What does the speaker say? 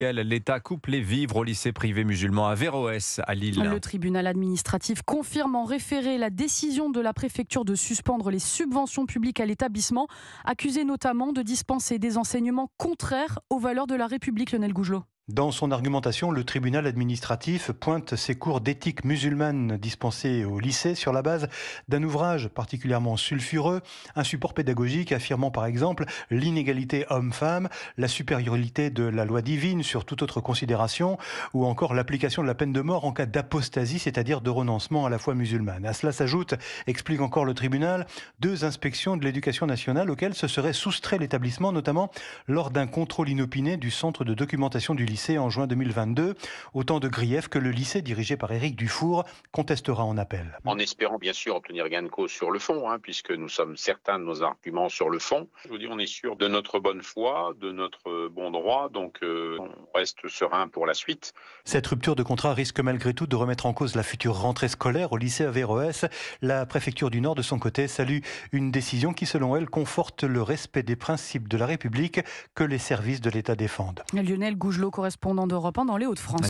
L'État coupe les vivres au lycée privé musulman Averroès à Lille. Le tribunal administratif confirme en référé la décision de la préfecture de suspendre les subventions publiques à l'établissement, accusé notamment de dispenser des enseignements contraires aux valeurs de la République. Lionel Gougelot. Dans son argumentation, le tribunal administratif pointe ses cours d'éthique musulmane dispensés au lycée sur la base d'un ouvrage particulièrement sulfureux, un support pédagogique affirmant par exemple l'inégalité homme-femme, la supériorité de la loi divine sur toute autre considération, ou encore l'application de la peine de mort en cas d'apostasie, c'est-à-dire de renoncement à la foi musulmane. À cela s'ajoute, explique encore le tribunal, 2 inspections de l'éducation nationale auxquelles se serait soustrait l'établissement, notamment lors d'un contrôle inopiné du centre de documentation du lycée en juin 2022. Autant de griefs que le lycée dirigé par Éric Dufour contestera en appel. En espérant bien sûr obtenir gain de cause sur le fond, puisque nous sommes certains de nos arguments sur le fond. Je vous dis, on est sûr de notre bonne foi, de notre bon droit, donc on reste serein pour la suite. Cette rupture de contrat risque malgré tout de remettre en cause la future rentrée scolaire au lycée Averroès. La préfecture du Nord, de son côté, salue une décision qui, selon elle, conforte le respect des principes de la République que les services de l'État défendent. Lionel Gougelot, correspondant d'Europe 1 dans les Hauts-de-France.